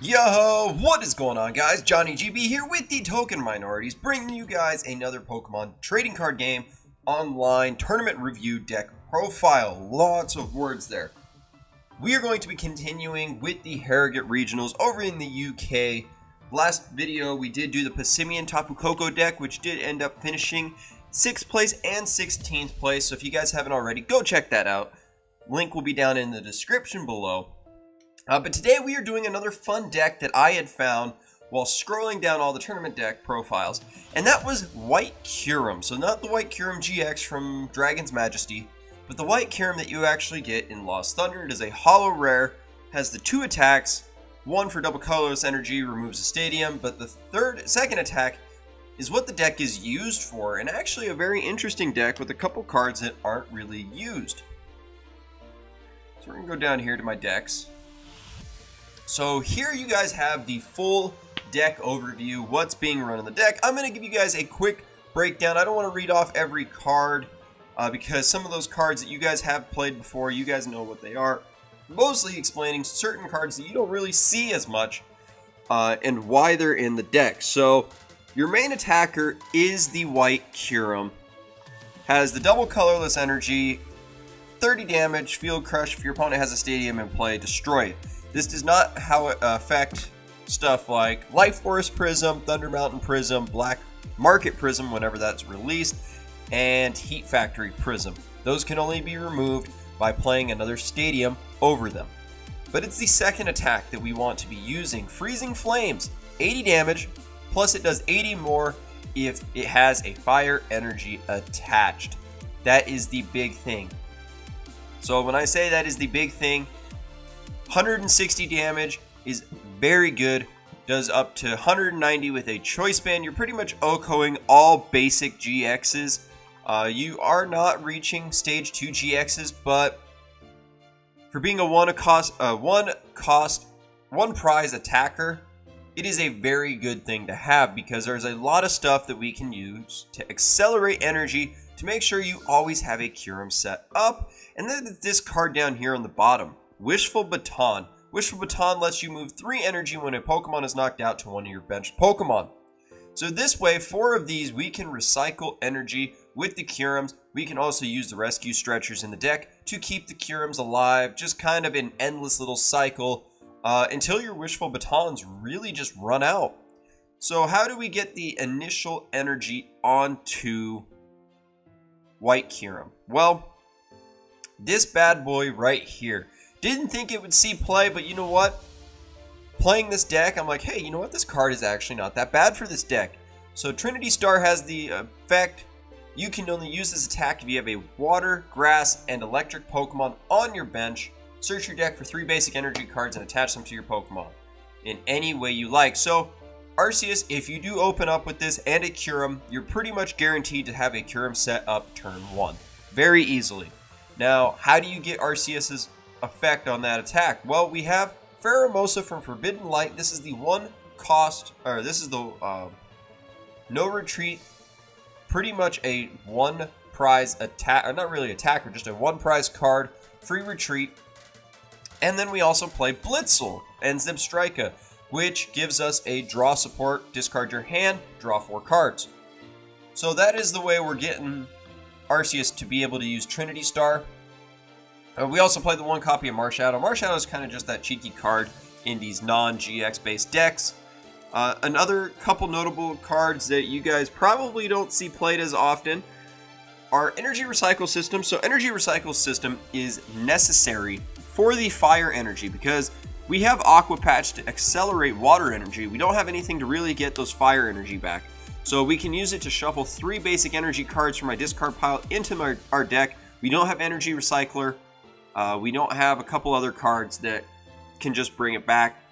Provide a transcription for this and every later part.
Yo, what is going on, guys? Johnny GB here with the Token Minorities, bringing you guys another Pokemon trading card game online tournament review deck profile. Lots of words there. We are going to be continuing with the Harrogate regionals over in the UK. Last video we did do the Passimian Tapu Koko deck, which did end up finishing 6th place and 16th place. So if you guys haven't already, go check that out. Link will be down in the description below. But today we are doing another fun deck that I had found while scrolling down all the tournament deck profiles, and that was White Kyurem. So not the White Kyurem GX from Dragon's Majesty, but the White Kyurem that you actually get in Lost Thunder. It is a holo rare, has the 2 attacks, one for double colorless energy, removes a stadium, but the second attack is what the deck is used for, and actually a very interesting deck with a couple cards that aren't really used. So we're going to go down here to my decks. So here you guys have the full deck overview, what's being run in the deck. I'm going to give you guys a quick breakdown. I don't want to read off every card because some of those cards that you guys have played before, you guys know what they are. Mostly explaining certain cards that you don't really see as much and why they're in the deck. So your main attacker is the White Kyurem. Has the double colorless energy, 30 damage, field crush. If your opponent has a stadium in play, destroy it. This does not affect stuff like Life Forest Prism, Thunder Mountain Prism, Black Market Prism whenever that's released, and Heat Factory Prism. Those can only be removed by playing another stadium over them. But it's the second attack that we want to be using. Freezing Flames, 80 damage, plus it does 80 more if it has a fire energy attached. That is the big thing. So when I say that is the big thing, 160 damage is very good, does up to 190 with a choice band. You're pretty much OHKOing all basic GXs. You are not reaching stage 2 GXs, but for being a one prize attacker, it is a very good thing to have because there's a lot of stuff that we can use to accelerate energy to make sure you always have a Kyurem set up. And then this card down here on the bottom, Wishful Baton. Wishful Baton lets you move 3 energy when a Pokemon is knocked out to one of your benched Pokemon. So this way, 4 of these, we can recycle energy with the Kyurems. We can also use the rescue stretchers in the deck to keep the Kyurems alive. Just kind of an endless little cycle until your Wishful Batons really just run out. So how do we get the initial energy onto White Kyurem? Well, this bad boy right here. Didn't think it would see play, but you know what? Playing this deck, I'm like, hey, you know what? This card is actually not that bad for this deck. So Trinity Star has the effect, you can only use this attack if you have a water, grass, and electric Pokemon on your bench. Search your deck for 3 basic energy cards and attach them to your Pokemon in any way you like. So Arceus, if you do open up with this and a Kyurem, you're pretty much guaranteed to have a Kyurem set up turn 1. Very easily. Now, how do you get Arceus's effect on that attack? Well, we have Pheromosa from Forbidden Light. This is the no retreat, pretty much a 1 prize attack, or not really attacker, just a 1 prize card, free retreat. And then we also play Blitzel and Zebstrika, which gives us a draw support, discard your hand, draw 4 cards. So that is the way we're getting Arceus to be able to use Trinity Star. We also played the 1 copy of Marshadow. Marshadow is kind of just that cheeky card in these non-GX based decks. Another couple notable cards that you guys probably don't see played as often are Energy Recycle System. So Energy Recycle System is necessary for the fire energy because we have Aqua Patch to accelerate water energy. We don't have anything to really get those fire energy back. So we can use it to shuffle 3 basic energy cards from my discard pile into our deck. We don't have Energy Recycler. We don't have a couple other cards that can just bring it back.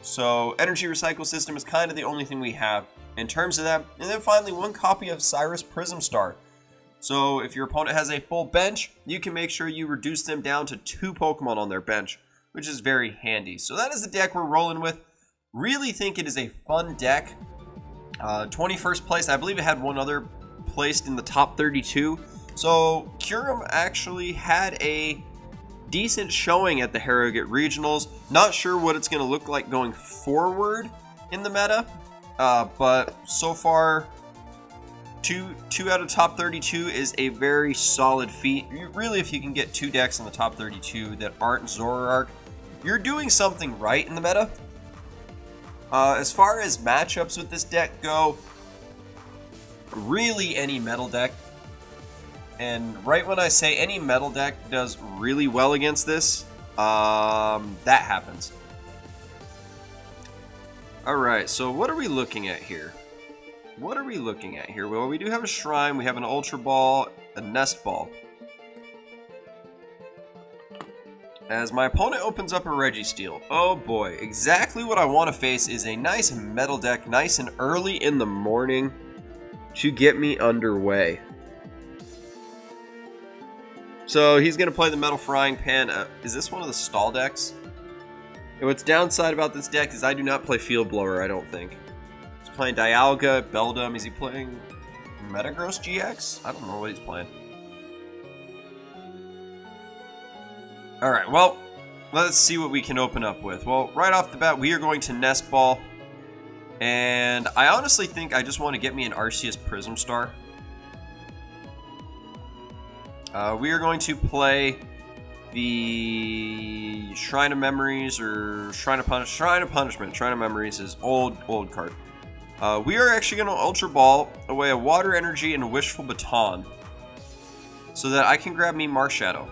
So Energy Recycle System is kind of the only thing we have in terms of that. And then finally, 1 copy of Cyrus Prism Star. So if your opponent has a full bench, you can make sure you reduce them down to 2 Pokemon on their bench, which is very handy. So that is the deck we're rolling with. Really think it is a fun deck. 21st place, I believe it had 1 other placed in the top 32. So Kyurem actually had a decent showing at the Harrogate Regionals. Not sure what it's going to look like going forward in the meta, but so far, two out of top 32 is a very solid feat. Really, if you can get 2 decks in the top 32 that aren't Zoroark, you're doing something right in the meta. As far as matchups with this deck go, really any metal deck, and right when I say any metal deck does really well against this, that happens. Alright, so what are we looking at here? Well, we do have a Shrine, we have an Ultra Ball, a Nest Ball. As my opponent opens up a Registeel. Oh boy, exactly what I want to face is a nice metal deck, nice and early in the morning to get me underway. So he's going to play the Metal Frying Pan. Is this one of the stall decks? And what's downside about this deck is I do not play Field Blower, I don't think. He's playing Dialga, Beldum. Is he playing Metagross GX? I don't know what he's playing. Alright, well, let's see what we can open up with. Well, right off the bat, we are going to Nest Ball. And I honestly think I just want to get me an Arceus Prism Star. We are going to play the Shrine of Memories, or Shrine of Punishment. Shrine of Memories is old card. We are actually going to Ultra Ball away a Water Energy and a Wishful Baton, so that I can grab me Marshadow.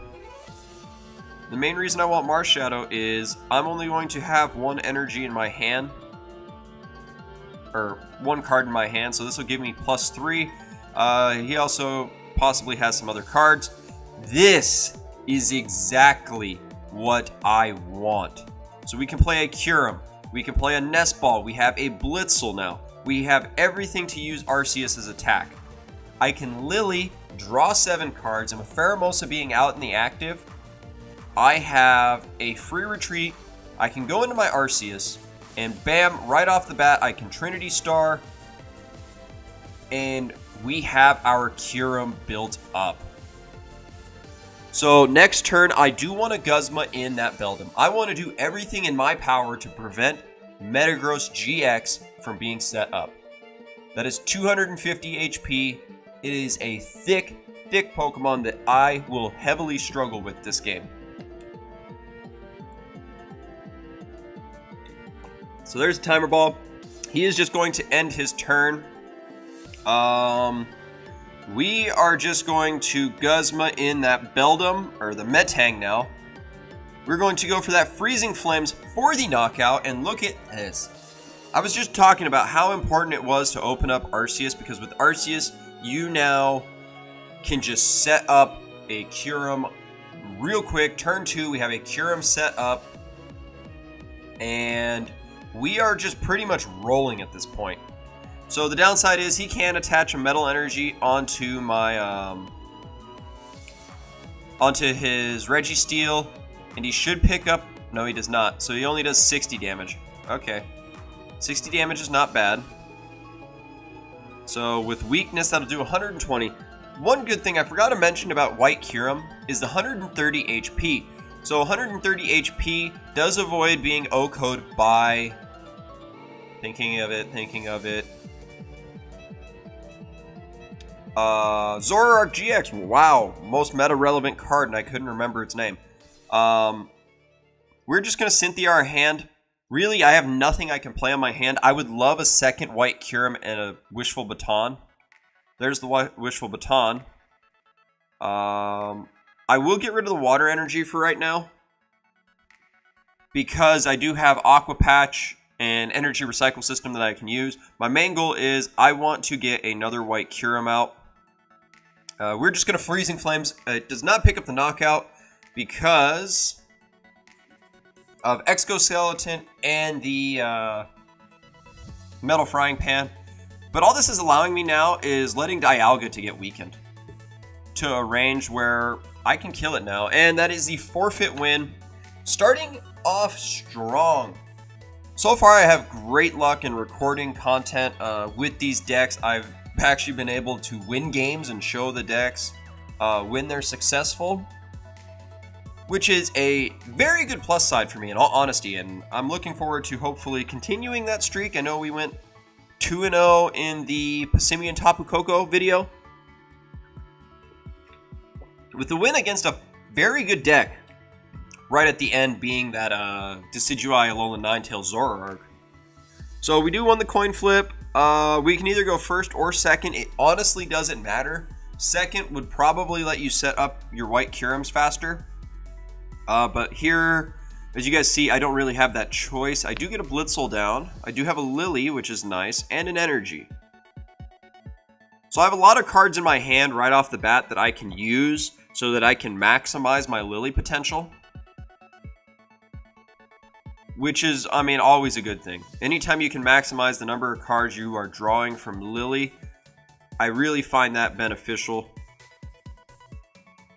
The main reason I want Marshadow is I'm only going to have 1 energy in my hand, or 1 card in my hand, so this will give me +3. He also possibly has some other cards. This is exactly what I want. So we can play a Kyurem, we can play a Nest Ball, we have a Blitzel now. We have everything to use Arceus' attack. I can Lily, draw 7 cards, and with Pheromosa being out in the active, I have a free retreat. I can go into my Arceus, and bam, right off the bat, I can Trinity Star, and we have our Kyurem built up. So next turn, I do want to Guzma in that Beldum. I want to do everything in my power to prevent Metagross GX from being set up. That is 250 HP. It is a thick Pokemon that I will heavily struggle with this game. So there's a Timer Ball. He is just going to end his turn. We are just going to Guzma in that Beldum, or the Metang now. We're going to go for that Freezing Flames for the knockout, and look at this. I was just talking about how important it was to open up Arceus, because with Arceus, you now can just set up a Kyurem real quick. Turn 2, we have a Kyurem set up, and we are just pretty much rolling at this point. So the downside is he can attach a Metal Energy onto my onto his Registeel, and he should pick up. No, he does not. So he only does 60 damage. Okay, 60 damage is not bad. So with weakness, that'll do 120. One good thing I forgot to mention about White Kyurem is the 130 HP. So 130 HP does avoid being O-code by thinking of it. Zoroark GX, wow, most meta-relevant card, and I couldn't remember its name. We're just going to Cynthia our hand. Really, I have nothing I can play on my hand. I would love a second White Kyurem and a Wishful Baton. There's the Wishful Baton. I will get rid of the Water Energy for right now, because I do have Aqua Patch and Energy Recycle System that I can use. My main goal is I want to get another White Kyurem out. We're just going to Freezing Flames. It does not pick up the knockout because of Exoskeleton and the Metal Frying Pan. But all this is allowing me now is letting Dialga to get weakened to a range where I can kill it now. And that is the forfeit win. Starting off strong. So far, I have great luck in recording content with these decks. I've actually been able to win games and show the decks when they're successful. which is a very good plus side for me in all honesty, and I'm looking forward to hopefully continuing that streak. I know we went 2-0 in the Passimian Tapu Koko video, with the win against a very good deck, right at the end being that Decidueye Alolan Ninetales Zoroark. So we do won the coin flip. We can either go first or second. It honestly doesn't matter. Second would probably let you set up your white Kyurems faster. But here, as you guys see, I don't really have that choice. I do get a Blitzel down. I do have a Lily, which is nice, and an Energy. So I have a lot of cards in my hand right off the bat that I can use so that I can maximize my Lily potential. Which is, I mean, always a good thing. Anytime you can maximize the number of cards you are drawing from Lily, I really find that beneficial.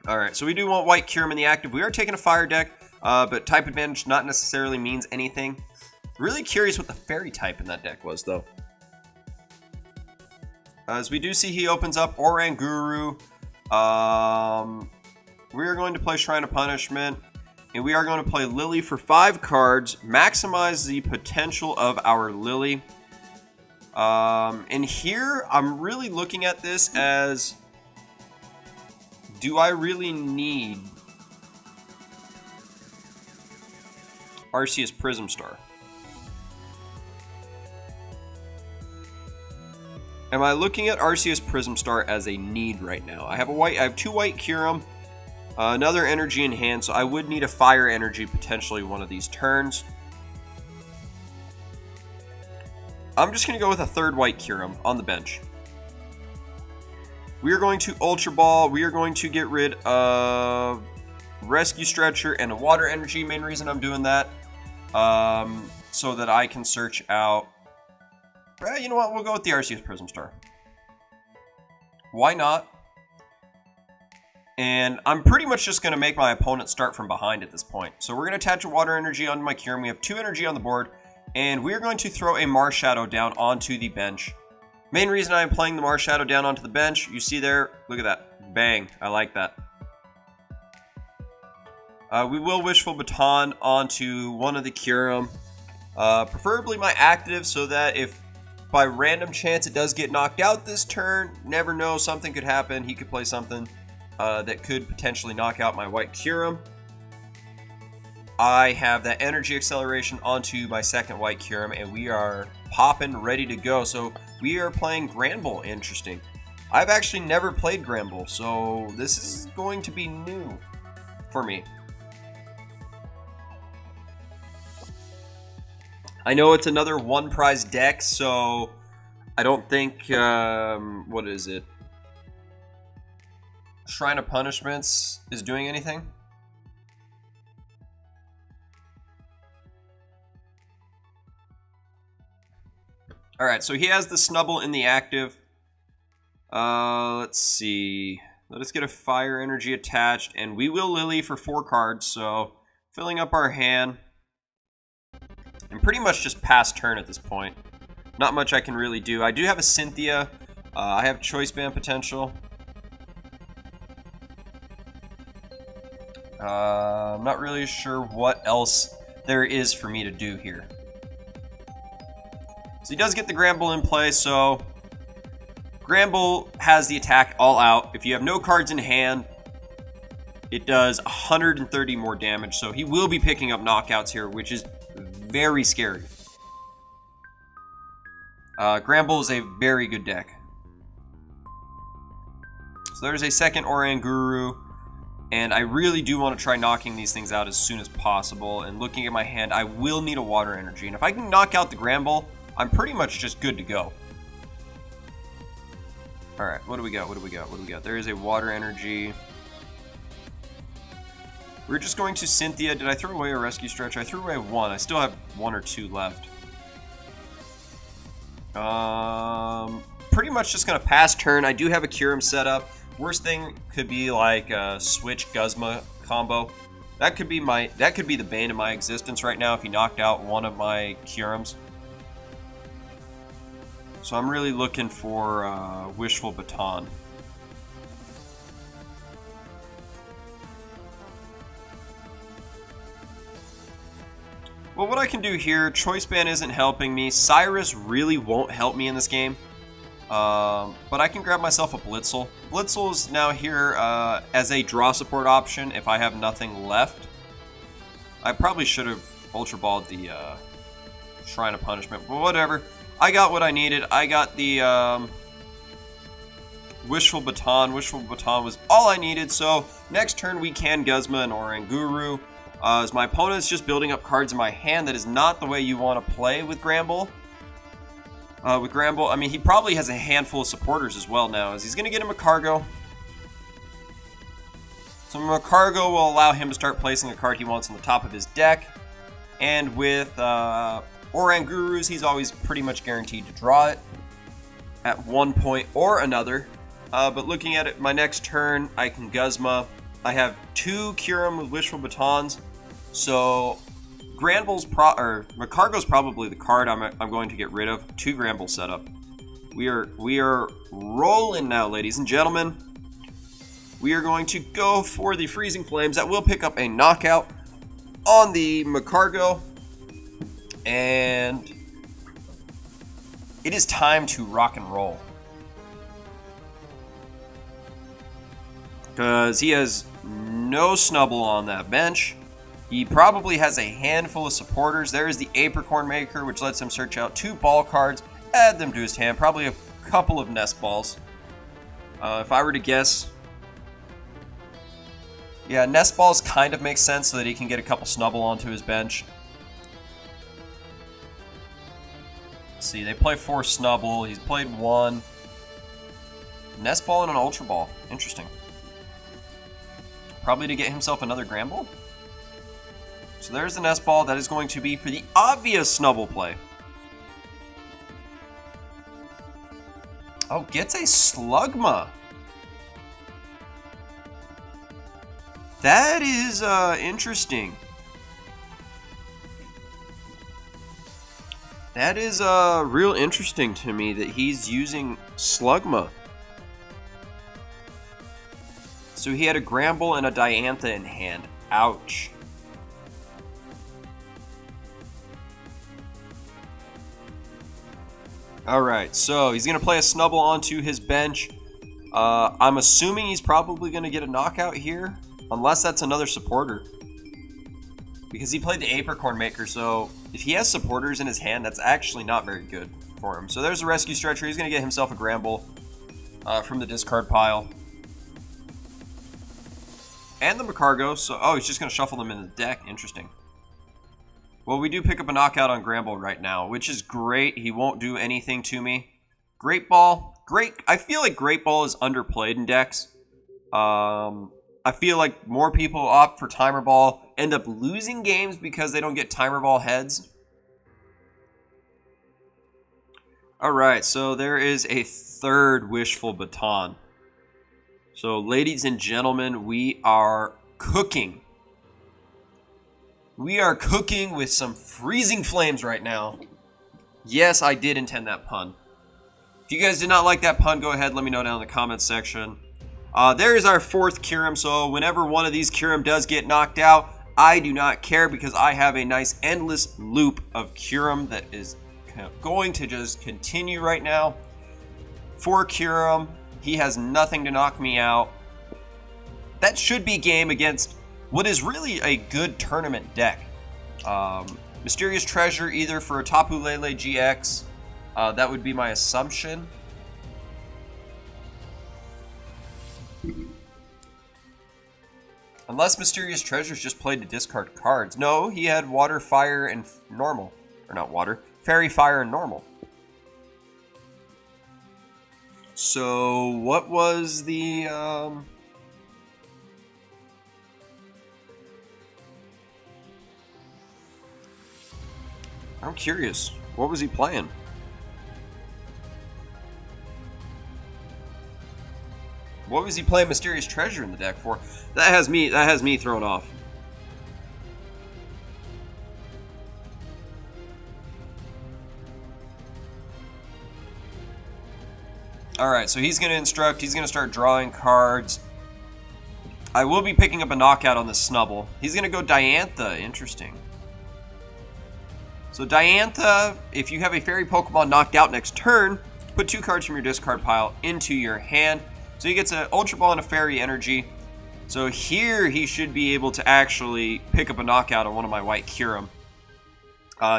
Alright, so we do want white Kyurem in the active. We are taking a fire deck, but type advantage not necessarily means anything. Really curious what the fairy type in that deck was, though. As we do see, he opens up Oranguru. We are going to play Shrine of Punishment. And we are going to play Lily for 5 cards. Maximize the potential of our Lily. And here, I'm really looking at this as... do I really need Arceus Prism Star? Am I looking at Arceus Prism Star as a need right now? I have 2 white Kyurem, another energy in hand, so I would need a fire energy potentially one of these turns. I'm just going to go with a 3rd white Kyurem on the bench. We are going to Ultra Ball. We are going to get rid of Rescue Stretcher and a Water Energy. Main reason I'm doing that, so that I can search out... you know what? We'll go with the Arceus Prism Star. Why not? And I'm pretty much just going to make my opponent start from behind at this point. So we're going to attach a Water Energy on my Kyurem. We have 2 energy on the board. And we're going to throw a Marshadow down onto the bench. Main reason I am playing the Marshadow down onto the bench, you see there, look at that. Bang. I like that. We will Wishful Baton onto one of the Kyurem. Preferably my active, so that if by random chance it does get knocked out this turn, never know, something could happen. He could play something that could potentially knock out my white Kyurem. I have that energy acceleration onto my 2nd white Kyurem, and we are popping, ready to go. So we are playing Granbull. Interesting. I've actually never played Granbull, so this is going to be new for me. I know it's another 1 prize deck, so I don't think, what is it? Shrine of Punishments is doing anything. Alright, so he has the Snubble in the active. Let's see. Let us get a Fire Energy attached, and we will Lily for 4 cards, so filling up our hand. And pretty much just past turn at this point. Not much I can really do. I do have a Cynthia. I have Choice Band potential. I'm not really sure what else there is for me to do here. So he does get the Granbull in play, so Granbull has the attack all out. If you have no cards in hand, it does 130 more damage, so he will be picking up knockouts here, which is very scary. Granbull is a very good deck. So there's a 2nd Oranguru, and I really do want to try knocking these things out as soon as possible. And looking at my hand, I will need a Water Energy, and if I can knock out the Granbull, I'm pretty much just good to go. Alright, what do we got? What do we got? What do we got? There is a Water Energy. We're just going to Cynthia. Did I throw away a Rescue Stretch? I threw away 1. I still have 1 or 2 left. Pretty much just going to pass turn. I do have a Kyurem set up. Worst thing could be like a Switch Guzma combo. That could be the bane of my existence right now if he knocked out one of my Kyurems. So I'm really looking for Wishful Baton. But what I can do here, Choice Band isn't helping me. Cyrus really won't help me in this game. But I can grab myself a Blitzel. Blitzel is now here as a draw support option if I have nothing left. I probably should have Ultra Balled the Shrine of Punishment, but whatever. I got what I needed. I got the Wishful Baton. Wishful Baton was all I needed, so next turn we can Guzma and Oranguru. As my opponent is just building up cards in my hand, that is not the way you want to play with Gramble. I mean, he probably has a handful of supporters as well now, as he's going to get him a Cargo. So a Cargo will allow him to start placing a card he wants on the top of his deck. And with Orangurus, he's always pretty much guaranteed to draw it at one point or another. But looking at it, my next turn, I can Guzma. I have 2 Kyurem with Wishful Batons, so Metagross probably the card I'm going to get rid of. 2 Gramble setup. We are rolling now, ladies and gentlemen. We are going to go for the Freezing Flames. That will pick up a knockout on the Metagross, and it is time to rock and roll. Because he has no Snubble on that bench. He probably has a handful of supporters. There is the Apricorn Maker, which lets him search out 2 ball cards, add them to his hand, probably a couple of Nest Balls. If I were to guess, yeah, Nest Balls kind of makes sense so that he can get a couple Snubble onto his bench. Let's see, they play 4 Snubble, he's played 1. Nest Ball and an Ultra Ball, interesting. Probably to get himself another Gramble. So there's the Nest Ball. That is going to be for the obvious Snubble play. Oh, gets a Slugma. That is interesting. That is real interesting to me that he's using Slugma. So he had a Gramble and a Diantha in hand. Ouch. Alright, so he's going to play a Snubble onto his bench. I'm assuming he's probably going to get a knockout here. Unless that's another supporter. Because he played the Apricorn Maker, so if he has supporters in his hand, that's actually not very good for him. So there's a Rescue Stretcher. He's going to get himself a Gramble from the discard pile. And the Metagross, so he's just going to shuffle them in the deck. Interesting. Well, we do pick up a knockout on Gramble right now, which is great. He won't do anything to me. Great Ball. Great. I feel like Great Ball is underplayed in decks. I feel like more people opt for Timer Ball, end up losing games because they don't get Timer Ball heads. Alright, so there is a 3rd Wishful Baton. So, ladies and gentlemen, we are cooking. We are cooking with some Freezing Flames right now. Yes, I did intend that pun. If you guys did not like that pun, go ahead, let me know down in the comments section. There is our 4th Kyurem, so whenever one of these Kyurem does get knocked out, I do not care because I have a nice endless loop of Kyurem that is going to just continue right now. 4 Kyurem. He has nothing to knock me out. That should be game against what is really a good tournament deck. Mysterious Treasure either for a Tapu Lele GX. That would be my assumption. Unless Mysterious Treasures just played to discard cards. No, he had Water, Fire, and Normal. Or not Water. Fairy, Fire, and Normal. So, what was the, I'm curious. What was he playing? What was he playing Mysterious Treasure in the deck for? That has me thrown off. Alright, so he's going to instruct. He's going to start drawing cards. I will be picking up a knockout on the Snubble. He's going to go Diantha. Interesting. So Diantha, if you have a fairy Pokemon knocked out next turn, put 2 cards from your discard pile into your hand. So he gets an Ultra Ball and a Fairy Energy. So here he should be able to actually pick up a knockout on one of my white Kyurem.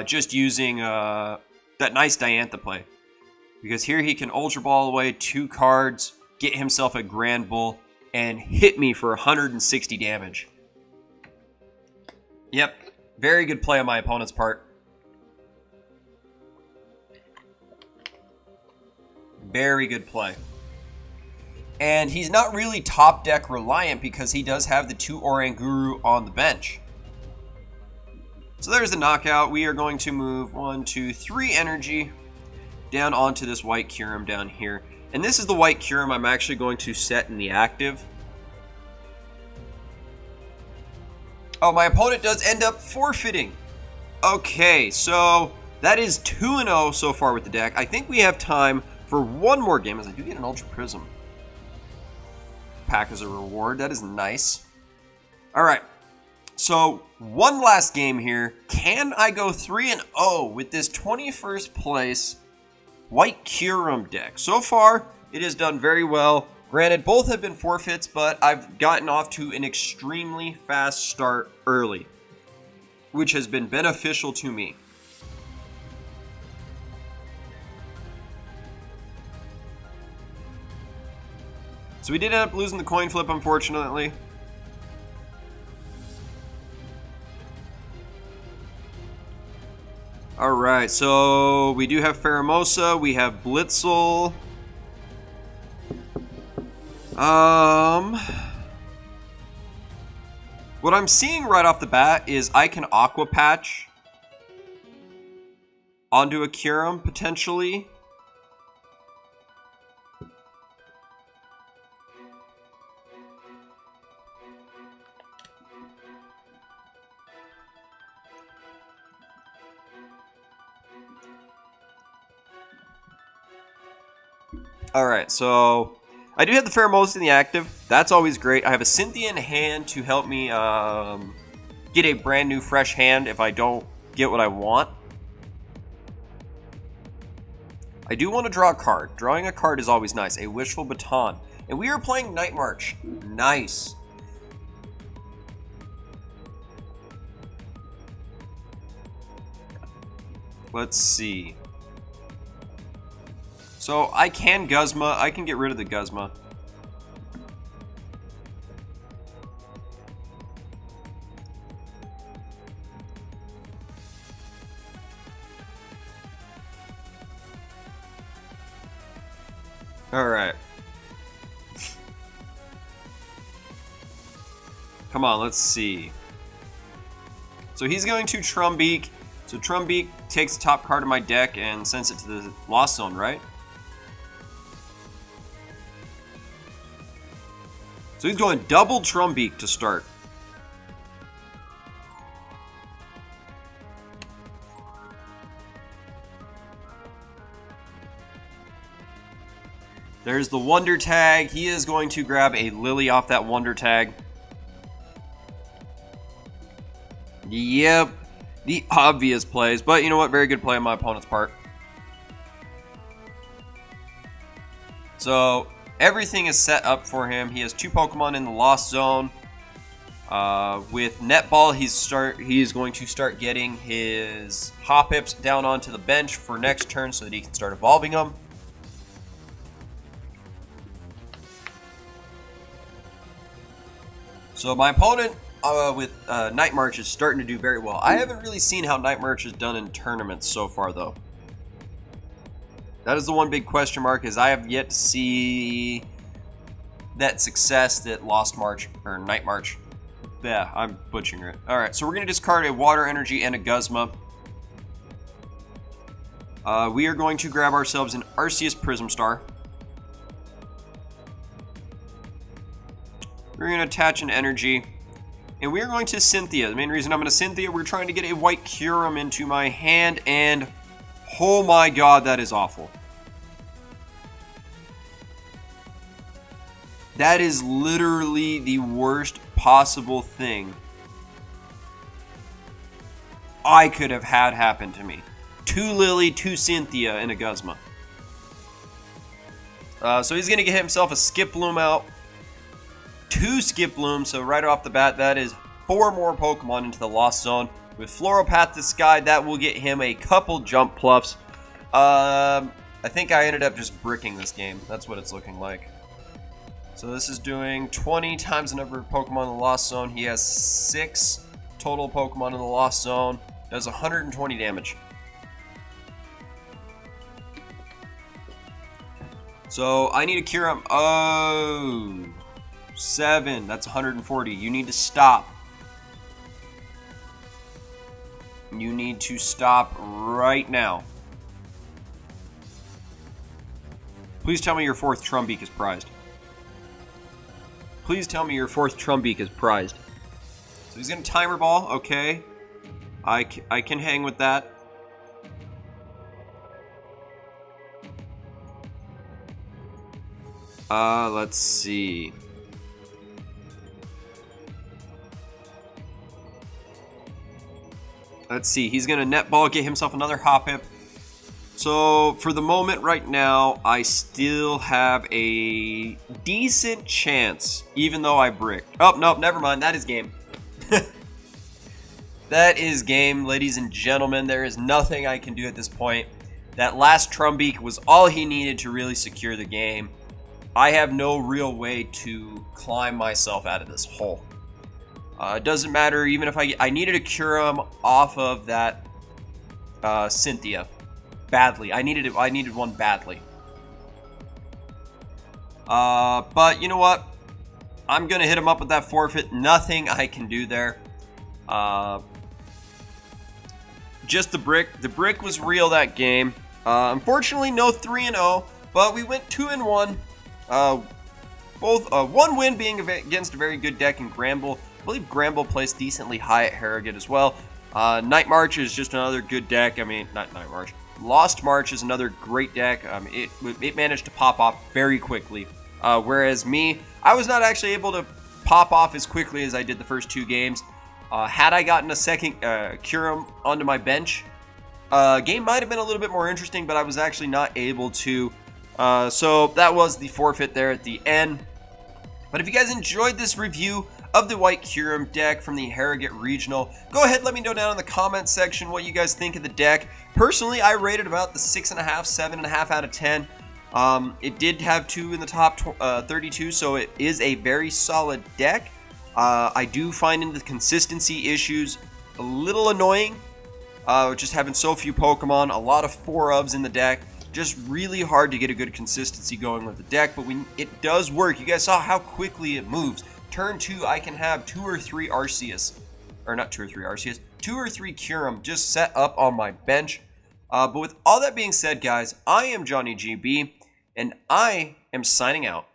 Just using that nice Diantha play. Because here he can Ultra Ball away 2 cards, get himself a Grand Bull, and hit me for 160 damage. Yep, very good play on my opponent's part. Very good play. And he's not really top deck reliant because he does have the 2 Oranguru on the bench. So there's the knockout. We are going to move 1, 2, 3 energy down onto this white Kyurem down here. And this is the white Kyurem I'm actually going to set in the active. Oh, my opponent does end up forfeiting. Okay, so that is 2-0 so far with the deck. I think we have time for one more game, as I do get an Ultra Prism pack as a reward. That is nice. Alright, so one last game here. Can I go 3-0 with this 21st place white Kyurem deck? So far, it has done very well. Granted, both have been forfeits, but I've gotten off to an extremely fast start early, which has been beneficial to me. So we did end up losing the coin flip, unfortunately. Alright, so we do have Pheromosa, we have Blitzel. What I'm seeing right off the bat is I can Aqua Patch onto a Kyurem, potentially. Alright, so I do have the Pheromosa in the active. That's always great. I have a Cynthia in hand to help me get a brand new fresh hand if I don't get what I want. I do want to draw a card. Drawing a card is always nice. A Wishful Baton. And we are playing Night March. Nice. Let's see. So I can Guzma. I can get rid of the Guzma. Alright. Come on, let's see. So he's going to Trumbeak. So Trumbeak takes the top card of my deck and sends it to the Lost Zone, right? So he's going double Trumbeak to start. There's the Wonder Tag. He is going to grab a Lily off that Wonder Tag. Yep. The obvious plays. But you know what? Very good play on my opponent's part. So everything is set up for him. He has 2 Pokemon in the Lost Zone. With Netball, he's going to start getting his Hoppips down onto the bench for next turn so that he can start evolving them. So my opponent with Night March is starting to do very well. I haven't really seen how Night March has done in tournaments so far, though. That is the one big question mark, is I have yet to see that success that Lost March, or Night March. Yeah, I'm butchering it. Alright, so we're going to discard a Water Energy and a Guzma. We are going to grab ourselves an Arceus Prism Star. We're going to attach an Energy. And we are going to Cynthia. The main reason I'm going to Cynthia, we're trying to get a white Kyurem into my hand, and oh my god, that is awful. That is literally the worst possible thing I could have had happen to me. 2 Lily, 2 Cynthia, and a Guzma. So he's going to get himself a Skiploom out. 2 Skiploom, so right off the bat, that is 4 more Pokemon into the Lost Zone. With Floropath Disguise, that will get him a couple Jump Pluffs. I think I ended up just bricking this game. That's what it's looking like. So this is doing 20 times the number of Pokemon in the Lost Zone. He has 6 total Pokemon in the Lost Zone. Does 120 damage. So I need a Kyurem. Oh, 7. That's 140. You need to stop. You need to stop right now. Please tell me your 4th Trumbeak is prized. Please tell me your 4th Trumbeak is prized. So he's going to Timer Ball. Okay. I can hang with that. Let's see. Let's see. He's going to Net Ball, get himself another Hoppip. So, for the moment right now, I still have a decent chance, even though I bricked. Oh, nope, never mind. That is game. That is game, ladies and gentlemen. There is nothing I can do at this point. That last Trumbeak was all he needed to really secure the game. I have no real way to climb myself out of this hole. It doesn't matter, even if I needed a Kyurem off of that Cynthia. Badly. I needed one badly. But you know what? I'm going to hit him up with that forfeit. Nothing I can do there. Just the brick. The brick was real that game. Unfortunately, no 3-0, but we went 2-1. One win being against a very good deck in Gramble. I believe Gramble placed decently high at Harrogate as well. Night March is just another good deck. I mean, not Night March. Lost March is another great deck. It managed to pop off very quickly. Whereas me, I was not actually able to pop off as quickly as I did the first 2 games. Had I gotten a second Kyurem onto my bench, game might have been a little bit more interesting, but I was actually not able to. So that was the forfeit there at the end. But if you guys enjoyed this review of the White Kyurem deck from the Harrogate Regional, go ahead and let me know down in the comments section what you guys think of the deck. Personally, I rated about the 6.5, 7.5 out of 10. It did have 2 in the top 32, so it is a very solid deck. I do find the consistency issues a little annoying. Just having so few Pokemon, a lot of 4-ofs in the deck. Just really hard to get a good consistency going with the deck, but it does work. You guys saw how quickly it moves. Turn 2, I can have 2 or 3 Arceus. Or not 2 or 3 Arceus. 2 or 3 Kyurem just set up on my bench. But with all that being said, guys, I am Johnny GB, and I am signing out.